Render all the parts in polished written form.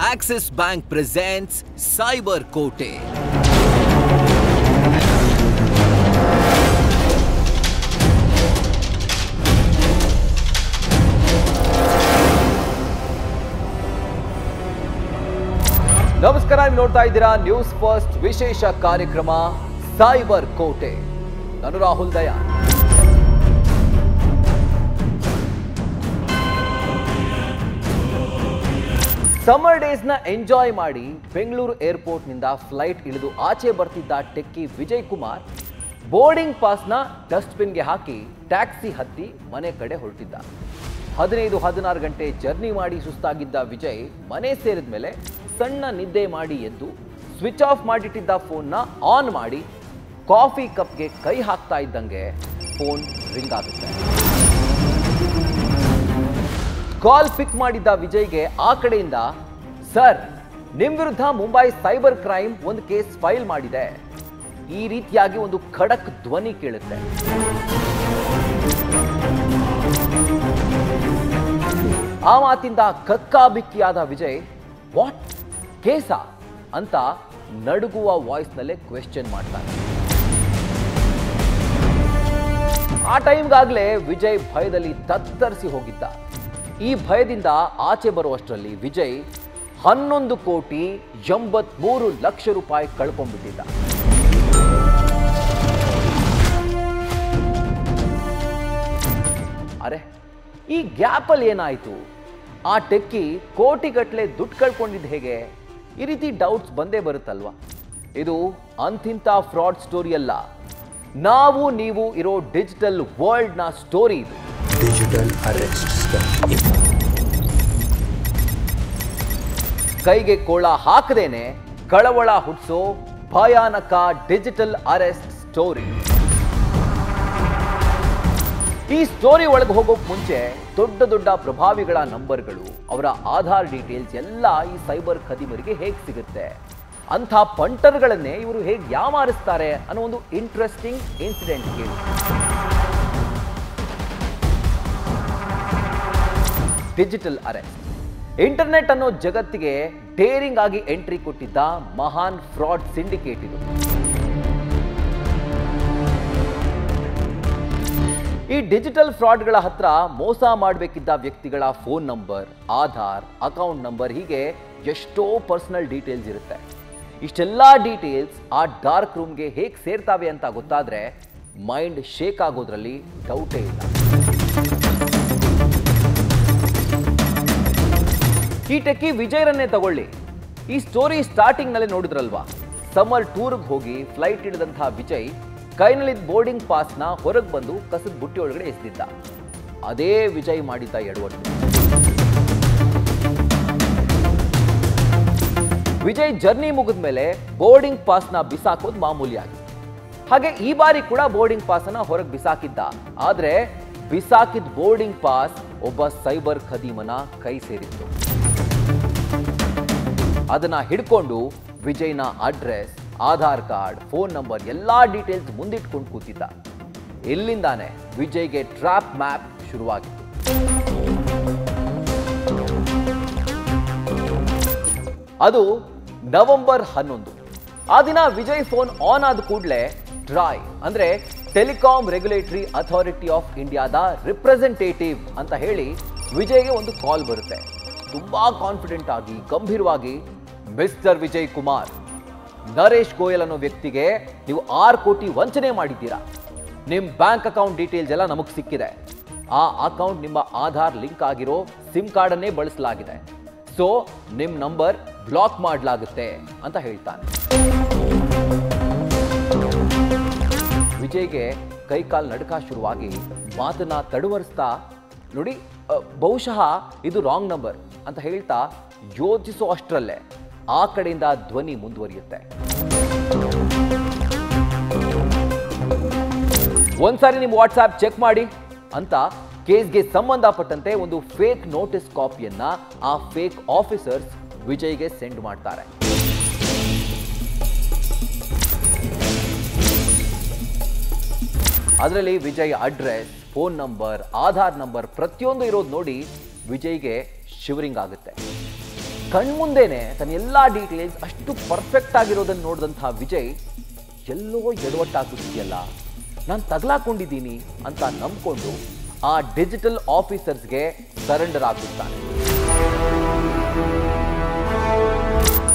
Axis Bank presents Cyber Kote. ನಮಸ್ಕಾರ, ನೀವು ನೋಡ್ತಾ ಇದ್ದೀರಾ ನ್ಯೂಸ್ ಫಸ್ಟ್ ವಿಶೇಷ ಕಾರ್ಯಕ್ರಮ ಸೈಬರ್ ಕೋಟೆ. ನಾನು ರಾಹುಲ್ ದಯಾನ್. ಸಮ್ಮರ್ ಡೇಸ್ ನ ಎಂಜಾಯ್ ಮಾಡಿ ಬೆಂಗಳೂರು ಏರ್ಪೋರ್ಟ್ ನಿಂದ ಫ್ಲೈಟ್ ಇಳಿದು ಆಚೆ ಬರ್ತಿದ್ದ techie Vijay Kumar boarding pass ನ ಡಸ್ಟ್ಬಿನ್ ಗೆ ಹಾಕಿ ಟ್ಯಾಕ್ಸಿ ಹತ್ತಿ ಮನೆ ಕಡೆ ಹೊರಟಿದ್ದ. 15-16 ಗಂಟೆ ಜರ್ನಿ ಮಾಡಿ ಸುಸ್ತಾಗಿದ್ದ ವಿಜಯ್ ಮನೆ ಸೇರಿದ ಮೇಲೆ ಸಣ್ಣ ನಿದ್ದೆ ಮಾಡಿ ಎದ್ದು ಸ್ವಿಚ್ ಆಫ್ ಮಾಡಿಟ್ಟಿದ್ದ ಫೋನ್ನ ಆನ್ ಮಾಡಿ ಕಾಫಿ ಕಪ್ಗೆ ಕೈ ಹಾಕ್ತಾ ಇದ್ದಂಗೆ ಫೋನ್ ರಿಂಗ್ ಆಗುತ್ತೆ. ಕಾಲ್ ಪಿಕ್ ಮಾಡಿದ್ದ ವಿಜಯ್ಗೆ ಆ ಕಡೆಯಿಂದ, ಸರ್, ನಿಮ್ ವಿರುದ್ಧ ಮುಂಬೈ ಸೈಬರ್ ಕ್ರೈಮ್ ಒಂದು ಕೇಸ್ ಫೈಲ್ ಮಾಡಿದೆ, ಈ ರೀತಿಯಾಗಿ ಒಂದು ಖಡಕ್ ಧ್ವನಿ ಕೇಳುತ್ತೆ. ಆ ಮಾತಿಂದ ಕಕ್ಕಾಬಿಕ್ಕಿಯಾದ ವಿಜಯ್, ವಾಟ್, ಕೇಸಾ ಅಂತ ನಡುಗುವ ವಾಯ್ಸ್ ನಲ್ಲೇ ಕ್ವೆಶ್ಚನ್ ಮಾಡ್ತಾನೆ. ಆ ಟೈಮ್ಗಾಗ್ಲೇ ವಿಜಯ್ ಭಯದಲ್ಲಿ ತತ್ತರಿಸಿ ಹೋಗಿದ್ದ. ಈ ಭಯದಿಂದ ಆಚೆ ಬರುವಷ್ಟರಲ್ಲಿ ವಿಜಯ್ 11,83,00,000 ರೂಪಾಯಿ ಕಳ್ಕೊಂಡ್ಬಿಟ್ಟಿದ್ದ. ಅರೆ, ಈ ಗ್ಯಾಪಲ್ಲಿ ಏನಾಯ್ತು? ಆ ಟೆಕ್ಕಿ ಕೋಟಿಗಟ್ಟಲೆ ದುಡ್ಡು ಕಳ್ಕೊಂಡಿದ್ದು ಹೇಗೆ? ಈ ರೀತಿ ಡೌಟ್ಸ್ ಬಂದೇ ಬರುತ್ತಲ್ವಾ? ಇದು ಅಂತಿಂತ ಫ್ರಾಡ್ ಸ್ಟೋರಿ ಅಲ್ಲ, ನಾವು ನೀವು ಇರೋ ಡಿಜಿಟಲ್ ವರ್ಲ್ಡ್ ನ ಸ್ಟೋರಿ ಇದು. Digital arrest. ಕೈಗೆ ಕೋಳ ಹಾಕದೇನೆ ಕಳವಳ ಹುಟ್ಟಿಸೋ ಭಯಾನಕ ಡಿಜಿಟಲ್ ಅರೆಸ್ಟ್ ಸ್ಟೋರಿ. ಈ ಸ್ಟೋರಿ ಒಳಗೆ ಹೋಗೋಕ್ ಮುಂಚೆ ದೊಡ್ಡ ದೊಡ್ಡ ಪ್ರಭಾವಿಗಳ ನಂಬರ್ಗಳು, ಅವರ ಆಧಾರ್ ಡೀಟೇಲ್ಸ್ ಎಲ್ಲ ಈ ಸೈಬರ್ ಖದೀಮರಿಗೆ ಹೇಗೆ ಸಿಗುತ್ತೆ, ಅಂಥ ಪಂಟರ್ಗಳನ್ನೇ ಇವರು ಹೇಗೆ ಯಾಮಾರಿಸ್ತಾರೆ ಅನ್ನೋ ಒಂದು ಇಂಟ್ರೆಸ್ಟಿಂಗ್ ಇನ್ಸಿಡೆಂಟ್ ಕೇಳಿ. Digital arrest. ಇಂಟರ್ನೆಟ್ ಅನ್ನೋ ಜಗತ್ತಿಗೆ ಡೇರಿಂಗ್ ಆಗಿ ಎಂಟ್ರಿ ಕೊಟ್ಟಿದ್ದ ಮಹಾನ್ ಫ್ರಾಡ್ ಸಿಂಡಿಕೇಟ್ ಇದು. ಈ ಡಿಜಿಟಲ್ ಫ್ರಾಡ್ಗಳ ಹತ್ರ ಮೋಸ ಮಾಡಬೇಕಿದ್ದ ವ್ಯಕ್ತಿಗಳ phone number, Aadhaar, account number, ಹೀಗೆ ಎಷ್ಟೋ ಪರ್ಸನಲ್ ಡೀಟೇಲ್ಸ್ ಇರುತ್ತೆ. ಇಷ್ಟೆಲ್ಲ ಡೀಟೇಲ್ಸ್ ಆ ಡಾರ್ಕ್ ರೂಮ್ಗೆ ಹೇಗೆ ಸೇರ್ತಾವೆ ಅಂತ ಗೊತ್ತಾದ್ರೆ ಮೈಂಡ್ ಶೇಕ್ ಆಗೋದ್ರಲ್ಲಿ ಡೌಟೇ ಇಲ್ಲ. ಈ ಟೆಕ್ಕಿ ವಿಜಯ್ರನ್ನೇ ತಗೊಳ್ಳಿ. ಈ ಸ್ಟೋರಿ ಸ್ಟಾರ್ಟಿಂಗ್ ನಲ್ಲಿ ನೋಡಿದ್ರಲ್ವಾ, ಸಮ್ಮರ್ ಟೂರ್ಗೆ ಹೋಗಿ ಫ್ಲೈಟ್ ಇಳಿದಂತಹ ವಿಜಯ್ ಕೈನಲ್ಲಿದ್ದ ಬೋರ್ಡಿಂಗ್ ಪಾಸ್ನ ಹೊರಗೆ ಬಂದು ಕಸದ ಬುಟ್ಟಿ ಒಳಗಡೆ ಎಸೆದಿದ್ದ. ಅದೇ ವಿಜಯ್ ಮಾಡಿದ್ದ ಎಡವಟ್ಟು. ವಿಜಯ್ ಜರ್ನಿ ಮುಗಿದ ಮೇಲೆ ಬೋರ್ಡಿಂಗ್ ಪಾಸ್ನ ಬಿಸಾಕೋದು ಮಾಮೂಲಿಯಾಗಿ. ಹಾಗೆ ಈ ಬಾರಿ ಕೂಡ ಬೋರ್ಡಿಂಗ್ ಪಾಸ್ನ ಹೊರಗೆ ಬಿಸಾಕಿದ್ದ. ಆದ್ರೆ ಬಿಸಾಕಿದ ಬೋರ್ಡಿಂಗ್ ಪಾಸ್ ಒಬ್ಬ ಸೈಬರ್ ಖದೀಮನ ಕೈ ಸೇರಿತ್ತು. ಅದನ್ನ ಹಿಡ್ಕೊಂಡು ವಿಜಯ್ನ address, Aadhaar card, phone number ಎಲ್ಲಾ ಡೀಟೇಲ್ಸ್ ಮುಂದಿಟ್ಕೊಂಡು ಕೂತಿದ್ದ. ಇಲ್ಲಿಂದಾನೆ ವಿಜಯ್ಗೆ ಟ್ರ್ಯಾಪ್ ಮ್ಯಾಪ್ ಶುರುವಾಗಿತ್ತು. ಅದು ನವೆಂಬರ್ 11. ಆ ದಿನ ವಿಜಯ್ ಫೋನ್ ಆನ್ ಆದ ಕೂಡಲೇ ಟ್ರಾಯ್ ಅಂದ್ರೆ ಟೆಲಿಕಾಂ ರೆಗ್ಯುಲೇಟರಿ ಅಥಾರಿಟಿ ಆಫ್ ಇಂಡಿಯಾದ ರಿಪ್ರೆಸೆಂಟೇಟಿವ್ ಅಂತ ಹೇಳಿ ವಿಜಯ್ಗೆ ಒಂದು ಕಾಲ್ ಬರುತ್ತೆ. ತುಂಬಾ ಕಾನ್ಫಿಡೆಂಟ್ ಆಗಿ ಗಂಭೀರವಾಗಿ, ಮಿಸ್ಟರ್ ವಿಜಯ್ ಕುಮಾರ್, ನರೇಶ್ ಗೋಯಲ್ ಅನ್ನೋ ವ್ಯಕ್ತಿಗೆ ನೀವು 6 ಕೋಟಿ ವಂಚನೆ ಮಾಡಿದ್ದೀರಾ. ನಿಮ್ಮ ಬ್ಯಾಂಕ್ ಅಕೌಂಟ್ ಡೀಟೇಲ್ಸ್ ಎಲ್ಲ ನಮಗೆ ಸಿಕ್ಕಿದೆ. ಆ ಅಕೌಂಟ್ ನಿಮ್ಮ ಆಧಾರ್ ಲಿಂಕ್ ಆಗಿರೋ ಸಿಮ್ ಕಾರ್ಡ್ ಅನ್ನೇ ಬಳಸಲಾಗಿದೆ. ಸೊ ನಿಮ್ಮ ನಂಬರ್ ಬ್ಲಾಕ್ ಮಾಡಲಾಗುತ್ತೆ ಅಂತ ಹೇಳ್ತಾನೆ. ವಿಜಯ್ಗೆ ಕೈಕಾಲ್ ನಡುಕ ಶುರುವಾಗಿ ಮಾತನ್ನ ತಡವರಿಸ್ತಾ, ನೋಡಿ, ಬಹುಶಃ ಇದು ರಾಂಗ್ ನಂಬರ್ ಅಂತ ಹೇಳ್ತಾ ಯೋಚಿಸೋ ಅಷ್ಟರಲ್ಲೇ ಆ ಕಡೆಯಿಂದ ಧ್ವನಿ ಮುಂದುವರಿಯುತ್ತೆ. ಒಂದ್ಸಾರಿ ನಿಮ್ಮ ವಾಟ್ಸ್ಆಪ್ ಚೆಕ್ ಮಾಡಿ ಅಂತ ಕೇಸ್ಗೆ ಸಂಬಂಧಪಟ್ಟಂತೆ ಒಂದು ಫೇಕ್ ನೋಟಿಸ್ ಕಾಪಿಯನ್ನ ಆ ಫೇಕ್ ಆಫೀಸರ್ಸ್ ವಿಜಯ್ಗೆ ಸೆಂಡ್ ಮಾಡ್ತಾರೆ. ಅದರಲ್ಲಿ Vijay address, phone number, Aadhaar number ಪ್ರತಿಯೊಂದು ಇರೋದು ನೋಡಿ ವಿಜಯ್ಗೆ ಶಿವರಿಂಗ್ ಆಗುತ್ತೆ. ಕಣ್ಮುಂದೆನೆ ತನ್ನ ಎಲ್ಲ ಡೀಟೇಲ್ಸ್ ಅಷ್ಟು ಪರ್ಫೆಕ್ಟ್ ಆಗಿರೋದನ್ನು ನೋಡಿದಂತಹ ವಿಜಯ್ ಎಲ್ಲೋ ಎಡವಟ್ಟಾಗುತ್ತಿದೆಯಲ್ಲ, ನಾನು ತಗಲಾಕೊಂಡಿದ್ದೀನಿ ಅಂತ ನಂಬಿಕೊಂಡು ಆ ಡಿಜಿಟಲ್ ಆಫೀಸರ್ಸ್ಗೆ ಸರೆಂಡರ್ ಆಗುತ್ತಾನೆ.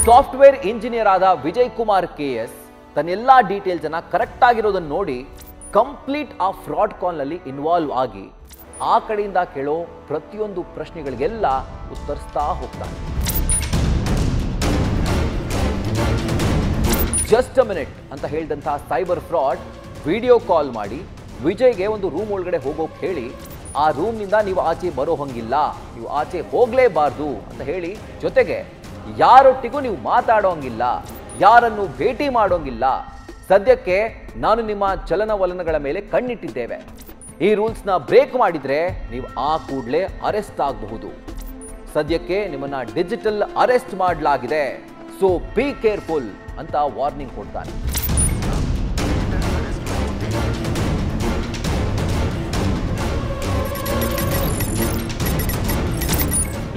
ಸಾಫ್ಟ್ವೇರ್ ಇಂಜಿನಿಯರ್ ಆದ ವಿಜಯ್ ಕುಮಾರ್ KS ತನ್ನೆಲ್ಲ ಡೀಟೇಲ್ಸ್ ಅನ್ನ ಕರೆಕ್ಟ್ ಆಗಿರೋದನ್ನು ನೋಡಿ ಕಂಪ್ಲೀಟ್ ಆ ಫ್ರಾಡ್ ಕಾಲ್ ನಲ್ಲಿ ಇನ್ವಾಲ್ವ್ ಆಗಿ ಆ ಕಡೆಯಿಂದ ಕೇಳೋ ಪ್ರತಿಯೊಂದು ಪ್ರಶ್ನೆಗಳಿಗೆಲ್ಲ ಉತ್ತರಿಸ್ತಾ ಹೋಗ್ತಾನೆ. ಜಸ್ಟ್ ಅ ಮಿನಿಟ್ ಅಂತ ಹೇಳಿದಂತಹ ಸೈಬರ್ ಫ್ರಾಡ್ ವಿಡಿಯೋ ಕಾಲ್ ಮಾಡಿ ವಿಜಯ್ಗೆ ಒಂದು ರೂಮ್ ಒಳಗಡೆ ಹೋಗೋಕೆ ಹೇಳಿ, ಆ ರೂಮ್ನಿಂದ ನೀವು ಆಚೆ ಬರೋ ಹಂಗಿಲ್ಲ, ನೀವು ಆಚೆ ಹೋಗ್ಲೇಬಾರ್ದು ಅಂತ ಹೇಳಿ, ಜೊತೆಗೆ ಯಾರೊಟ್ಟಿಗೂ ನೀವು ಮಾತಾಡೋಂಗಿಲ್ಲ, ಯಾರನ್ನು ಭೇಟಿ ಮಾಡೋಂಗಿಲ್ಲ, ಸದ್ಯಕ್ಕೆ ನಾನು ನಿಮ್ಮ ಚಲನವಲನಗಳ ಮೇಲೆ ಕಣ್ಣಿಟ್ಟಿದ್ದೇವೆ, ಈ ರೂಲ್ಸ್ನ ಬ್ರೇಕ್ ಮಾಡಿದ್ರೆ ನೀವು ಆ ಕೂಡಲೇ ಅರೆಸ್ಟ್ ಆಗಬಹುದು, ಸದ್ಯಕ್ಕೆ ನಿಮ್ಮನ್ನ ಡಿಜಿಟಲ್ ಅರೆಸ್ಟ್ ಮಾಡಲಾಗಿದೆ, ಸೊ ಬಿ ಕೇರ್ಫುಲ್ ಅಂತ ವಾರ್ನಿಂಗ್ ಕೊಡ್ತಾನೆ.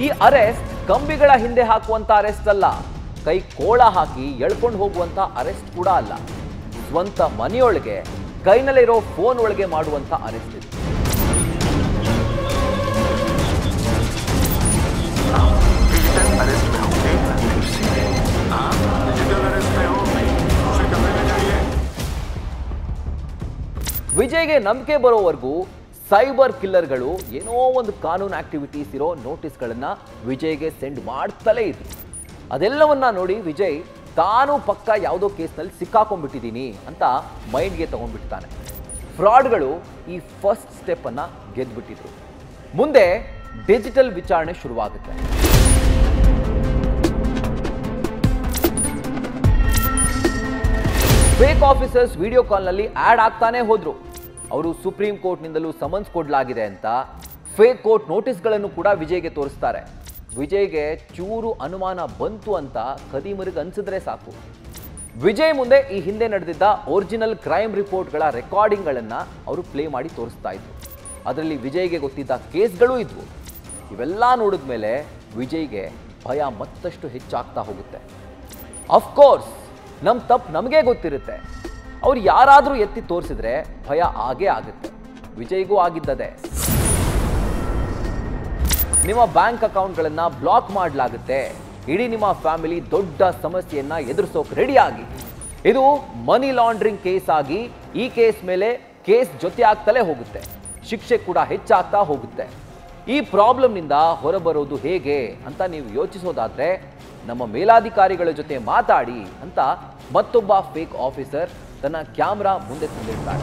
ಈ ಅರೆಸ್ಟ್ ಕಂಬಿಗಳ ಹಿಂದೆ ಹಾಕುವಂತ ಅರೆಸ್ಟ್ ಅಲ್ಲ, ಕೈ ಕೋಳ ಹಾಕಿ ಎಳ್ಕೊಂಡು ಹೋಗುವಂತ ಅರೆಸ್ಟ್ ಕೂಡ ಅಲ್ಲ, ಸ್ವಂತ ಮನೆಯೊಳಗೆ ಕೈನಲ್ಲಿರೋ ಫೋನ್ ಒಳಗೆ ಮಾಡುವಂತ ಅರೆಸ್ಟ್ ಇದೆ. ವಿಜಯ್ಗೆ ನಂಬಿಕೆ ಬರೋವರೆಗೂ ಸೈಬರ್ ಕಿಲ್ಲರ್ಗಳು ಏನೋ ಒಂದು ಕಾನೂನು ಆಕ್ಟಿವಿಟೀಸ್ ಇರೋ ನೋಟಿಸ್ಗಳನ್ನ ವಿಜಯ್ಗೆ ಸೆಂಡ್ ಮಾಡ್ತಲೇ ಇದ್ರು. ಅದೆಲ್ಲವನ್ನ ನೋಡಿ ವಿಜಯ್ ತಾನು ಪಕ್ಕ ಯಾವುದೋ ಕೇಸ್ನಲ್ಲಿ ಸಿಕ್ಕಾಕೊಂಡ್ಬಿಟ್ಟಿದ್ದೀನಿ ಅಂತ ಮೈಂಡ್ಗೆ ತಗೊಂಡ್ಬಿಡ್ತಾನೆ. ಫ್ರಾಡ್ಗಳು ಈ ಫಸ್ಟ್ ಸ್ಟೆಪ್ ಅನ್ನ ಗೆದ್ಬಿಟ್ಟಿದ್ರು. ಮುಂದೆ ಡಿಜಿಟಲ್ ವಿಚಾರಣೆ ಶುರುವಾಗುತ್ತೆ. ಫೇಕ್ ಆಫೀಸರ್ಸ್ ವಿಡಿಯೋ ಕಾಲ್ನಲ್ಲಿ ಆಡ್ ಆಗ್ತಾನೆ ಹೋದ್ರು. ಅವರು ಸುಪ್ರೀಂ ಕೋರ್ಟ್ನಿಂದಲೂ ಸಮನ್ಸ್ ಕೊಡಲಾಗಿದೆ ಅಂತ ಫೇಕ್ ಕೋರ್ಟ್ ನೋಟಿಸ್ಗಳನ್ನು ಕೂಡ ವಿಜಯ್ಗೆ ತೋರಿಸ್ತಾರೆ. ವಿಜಯ್ಗೆ ಚೂರು ಅನುಮಾನ ಬಂತು ಅಂತ ಕದಿಮರಿಗೆ ಅನ್ಸಿದ್ರೆ ಸಾಕು, ವಿಜಯ್ ಮುಂದೆ ಈ ಹಿಂದೆ ನಡೆದಿದ್ದ ಒರಿಜಿನಲ್ ಕ್ರೈಮ್ ರಿಪೋರ್ಟ್ಗಳ ರೆಕಾರ್ಡಿಂಗ್ಗಳನ್ನು ಅವರು ಪ್ಲೇ ಮಾಡಿ ತೋರಿಸ್ತಾ ಇದ್ರು. ಅದರಲ್ಲಿ ವಿಜಯ್ಗೆ ಗೊತ್ತಿದ್ದ ಕೇಸ್ಗಳು ಇದ್ವು. ಇವೆಲ್ಲ ನೋಡಿದ ಮೇಲೆ ವಿಜಯ್ಗೆ ಭಯ ಮತ್ತಷ್ಟು ಹೆಚ್ಚಾಗ್ತಾ ಹೋಗುತ್ತೆ. ಅಫ್ಕೋರ್ಸ್ ನಮ್ಮ ತಪ್ಪು ನಮಗೆ ಗೊತ್ತಿರುತ್ತೆ, ಅವ್ರು ಯಾರಾದರೂ ಎತ್ತಿ ತೋರಿಸಿದ್ರೆ ಭಯ ಆಗೇ ಆಗುತ್ತೆ. ವಿಜಯ್ಗೂ ಆಗಿದ್ದದೆ. ನಿಮ್ಮ ಬ್ಯಾಂಕ್ ಅಕೌಂಟ್ಗಳನ್ನು ಬ್ಲಾಕ್ ಮಾಡಲಾಗುತ್ತೆ, ಇಡೀ ನಿಮ್ಮ ಫ್ಯಾಮಿಲಿ ದೊಡ್ಡ ಸಮಸ್ಯೆಯನ್ನ ಎದುರಿಸೋಕೆ ರೆಡಿಯಾಗಿ. ಇದು ಮನಿ ಲಾಂಡ್ರಿಂಗ್ ಕೇಸ್ ಆಗಿ ಈ ಕೇಸ್ ಮೇಲೆ ಕೇಸ್ ಜೊತೆ ಆಗ್ತಲೇ ಹೋಗುತ್ತೆ, ಶಿಕ್ಷೆ ಕೂಡ ಹೆಚ್ಚಾಗ್ತಾ ಹೋಗುತ್ತೆ. ಈ ಪ್ರಾಬ್ಲಮ್ನಿಂದ ಹೊರಬರೋದು ಹೇಗೆ ಅಂತ ನೀವು ಯೋಚಿಸೋದಾದ್ರೆ ನಮ್ಮ ಮೇಲಾಧಿಕಾರಿಗಳ ಜೊತೆ ಮಾತಾಡಿ ಅಂತ ಮತ್ತೊಬ್ಬ ಫೇಕ್ ಆಫೀಸರ್ ತನ್ನ ಕ್ಯಾಮ್ರಾ ಮುಂದೆ ತಂದಿರ್ತಾರೆ.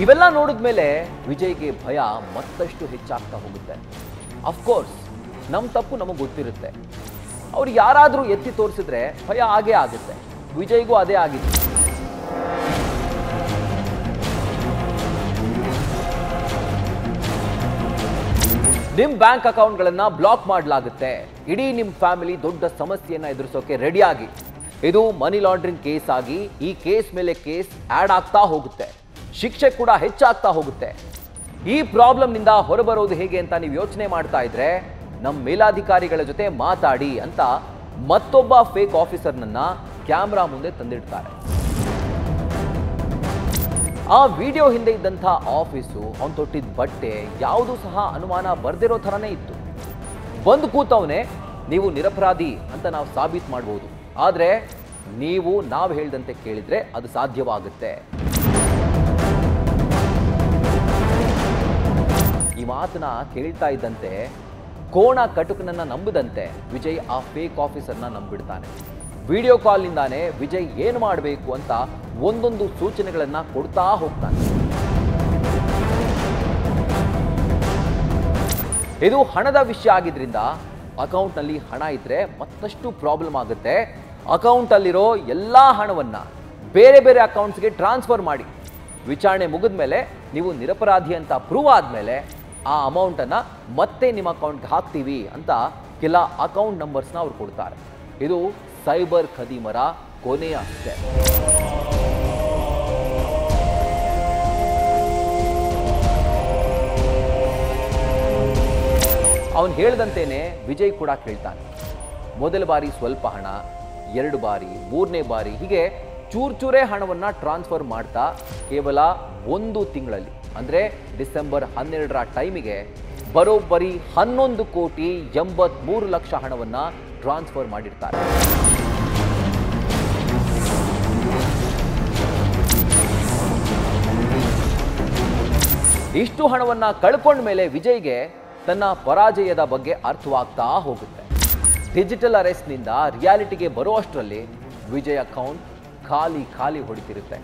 ಇವೆಲ್ಲ ನೋಡಿದ ಮೇಲೆ ವಿಜಯ್ಗೆ ಭಯ ಮತ್ತಷ್ಟು ಹೆಚ್ಚಾಗ್ತಾ ಹೋಗುತ್ತೆ. ಅಫ್ಕೋರ್ಸ್ ನಮ್ಮ ತಪ್ಪು ನಮಗೆ ಗೊತ್ತಿರುತ್ತೆ, ಅವ್ರು ಯಾರಾದರೂ ಎತ್ತಿ ತೋರಿಸಿದ್ರೆ ಭಯ ಆಗೇ ಆಗುತ್ತೆ. ವಿಜಯ್ಗೂ ಅದೇ ಆಗಿತ್ತು. ನಿಮ್ಮ ಬ್ಯಾಂಕ್ ಅಕೌಂಟ್ಗಳನ್ನು ಬ್ಲಾಕ್ ಮಾಡಲಾಗುತ್ತೆ, ಇಡೀ ನಿಮ್ಮ ಫ್ಯಾಮಿಲಿ ದೊಡ್ಡ ಸಮಸ್ಯೆಯನ್ನು ಎದುರಿಸೋಕೆ ರೆಡಿಯಾಗಿ. ಇದು ಮನಿ ಲಾಂಡ್ರಿಂಗ್ ಕೇಸ್ ಆಗಿ ಈ ಕೇಸ್ ಮೇಲೆ ಕೇಸ್ ಆಡ್ ಆಗ್ತಾ ಹೋಗುತ್ತೆ, ಶಿಕ್ಷೆ ಕೂಡ ಹೆಚ್ಚಾಗ್ತಾ ಹೋಗುತ್ತೆ. ಈ ಪ್ರಾಬ್ಲಮ್ನಿಂದ ಹೊರಬರೋದು ಹೇಗೆ ಅಂತ ನೀವು ಯೋಚನೆ ಮಾಡ್ತಾ ಇದ್ರೆ ನಮ್ಮ ಮೇಲಾಧಿಕಾರಿಗಳ ಜೊತೆ ಮಾತಾಡಿ ಅಂತ ಮತ್ತೊಬ್ಬ ಫೇಕ್ ಆಫೀಸರ್ನನ್ನ ಕ್ಯಾಮ್ರಾ ಮುಂದೆ ತಂದಿಡ್ತಾರೆ. ಆ ವಿಡಿಯೋ ಹಿಂದೆ ಇದ್ದಂಥ ಆಫೀಸು, ಅವನು ತೊಟ್ಟಿದ್ದ ಬಟ್ಟೆ ಯಾವುದೂ ಸಹ ಅನುಮಾನ ಬರ್ದಿರೋ ಥರನೇ ಇತ್ತು. ಬಂದು ಕೂತವನೇ ನೀವು ನಿರಪರಾಧಿ ಅಂತ ನಾವು ಸಾಬೀತು ಮಾಡ್ಬೋದು, ಆದರೆ ನಾವು ಹೇಳಿದಂತೆ ಕೇಳಿದ್ರೆ ಅದು ಸಾಧ್ಯವಾಗುತ್ತೆ. ಈ ಮಾತನ್ನ ಕೇಳ್ತಾ ಇದ್ದಂತೆ ಕೋಣ ಕಟುಕನನ್ನ ನಂಬದಂತೆ ವಿಜಯ್ ಆ ಫೇಕ್ ಆಫೀಸರ್ನ ನಂಬಿಡ್ತಾನೆ. ವಿಡಿಯೋ ಕಾಲ್ನಿಂದಾನೇ ವಿಜಯ್ ಏನು ಮಾಡಬೇಕು ಅಂತ ಒಂದೊಂದು ಸೂಚನೆಗಳನ್ನ ಕೊಡ್ತಾ ಹೋಗ್ತಾನೆ. ಇದು ಹಣದ ವಿಷಯ ಆಗಿದ್ರಿಂದ ಅಕೌಂಟ್ನಲ್ಲಿ ಹಣ ಇದ್ರೆ ಮತ್ತಷ್ಟು ಪ್ರಾಬ್ಲಮ್ ಆಗುತ್ತೆ. ಅಕೌಂಟಲ್ಲಿರೋ ಎಲ್ಲ ಹಣವನ್ನ ಬೇರೆ ಬೇರೆ ಅಕೌಂಟ್ಸ್ಗೆ ಟ್ರಾನ್ಸ್ಫರ್ ಮಾಡಿ. ವಿಚಾರಣೆ ಮುಗಿದ ಮೇಲೆ ನೀವು ನಿರಪರಾಧಿ ಅಂತ ಪ್ರೂವ್ ಆದಮೇಲೆ ಆ ಅಮೌಂಟನ್ನು ಮತ್ತೆ ನಿಮ್ಮ ಅಕೌಂಟ್ಗೆ ಹಾಕ್ತೀವಿ ಅಂತ ಕೆಲ ಅಕೌಂಟ್ ನಂಬರ್ಸ್ನ ಅವ್ರು ಕೊಡ್ತಾರೆ. ಇದು ಸೈಬರ್ ಖದೀಮರ ಕೊನೆಯ ಸ್ಟೆಪ್. ಅವನು ಹೇಳ್ದಂತೆಯೇ ವಿಜಯ್ ಕೂಡ ಕೇಳ್ತಾನೆ. ಮೊದಲ ಬಾರಿ ಸ್ವಲ್ಪ ಹಣ, 2 ಬಾರಿ, 3ನೇ ಬಾರಿ ಹೀಗೆ ಚೂರೇ ಹಣವನ್ನು ಟ್ರಾನ್ಸ್ಫರ್ ಮಾಡ್ತಾ ಕೇವಲ 1 ತಿಂಗಳಲ್ಲಿ ಅಂದರೆ ಡಿಸೆಂಬರ್ 12ರ ಟೈಮಿಗೆ ಬರೋಬ್ಬರಿ 11,83,00,000 ಹಣವನ್ನು ಟ್ರಾನ್ಸ್ಫರ್ ಮಾಡಿರ್ತಾರೆ. ಇಷ್ಟು ಹಣವನ್ನು ಕಳ್ಕೊಂಡ ಮೇಲೆ ವಿಜಯ್ಗೆ ತನ್ನ ಪರಾಜಯದ ಬಗ್ಗೆ ಅರ್ಥವಾಗ್ತಾ ಹೋಗುತ್ತೆ. ಡಿಜಿಟಲ್ ಅರೆಸ್ಟ್ನಿಂದ ರಿಯಾಲಿಟಿಗೆ ಬರೋ ಅಷ್ಟರಲ್ಲಿ ವಿಜಯ್ ಅಕೌಂಟ್ ಖಾಲಿ ಹೊಡಿತಿರುತ್ತೆ.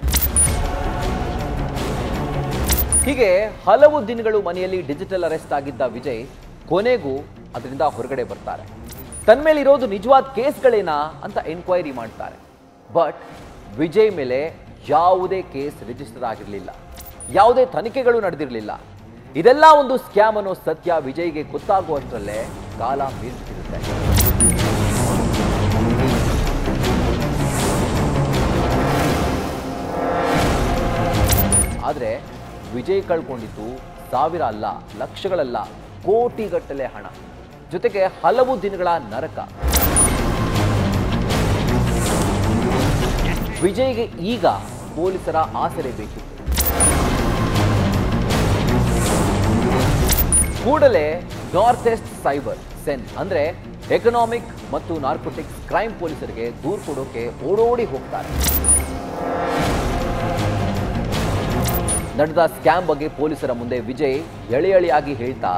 ಹೀಗೆ ಹಲವು ದಿನಗಳು ಮನೆಯಲ್ಲಿ ಡಿಜಿಟಲ್ ಅರೆಸ್ಟ್ ಆಗಿದ್ದ ವಿಜಯ್ ಕೊನೆಗೂ ಅದರಿಂದ ಹೊರಗಡೆ ಬರ್ತಾರೆ. ತನ್ನ ಮೇಲೆ ಇರೋದು ನಿಜವಾದ ಕೇಸ್ಗಳೇನಾ ಅಂತ ಎನ್ಕ್ವೈರಿ ಮಾಡ್ತಾರೆ. ಬಟ್ ವಿಜಯ್ ಮೇಲೆ ಯಾವುದೇ ಕೇಸ್ ರಿಜಿಸ್ಟರ್ ಆಗಿರಲಿಲ್ಲ, ಯಾವುದೇ ತನಿಖೆಗಳು ನಡೆದಿರಲಿಲ್ಲ. ಇದೆಲ್ಲ ಒಂದು ಸ್ಕ್ಯಾಮ್ ಅನ್ನೋ ಸತ್ಯ ವಿಜಯ್ಗೆ ಗೊತ್ತಾಗುವಷ್ಟರಲ್ಲೇ ಕಾಲ ಮೀರಿಬಿಟ್ಟಿರುತ್ತೆ. ಆದರೆ ವಿಜಯ್ ಕಳ್ಕೊಂಡಿದ್ದು ಸಾವಿರ ಅಲ್ಲ, ಲಕ್ಷಗಳಲ್ಲ, ಕೋಟಿಗಟ್ಟಲೆ ಹಣ, ಜೊತೆಗೆ ಹಲವು ದಿನಗಳ ನರಕ. ವಿಜಯ್ಗೆ ಈಗ ಪೊಲೀಸರ ಆಸರೆ ಬೇಕಿತ್ತು. ಕೂಡಲೇ ನಾರ್ತ್ ಈಸ್ಟ್ ಸೈಬರ್ ಸೆನ್ ಅಂದ್ರೆ ಎಕನಾಮಿಕ್ ಮತ್ತು ನಾರ್ಕೋಟಿಕ್ಸ್ ಕ್ರೈಮ್ ಪೊಲೀಸರಿಗೆ ದೂರು ಕೊಡೋಕೆ ಓಡೋಡಿ ಹೋಗ್ತಾರೆ. ನಡೆದ ಸ್ಕ್ಯಾಮ್ ಬಗ್ಗೆ ಪೊಲೀಸರ ಮುಂದೆ ವಿಜಯ್ ಎಳೆಯಾಗಿ ಹೇಳ್ತಾ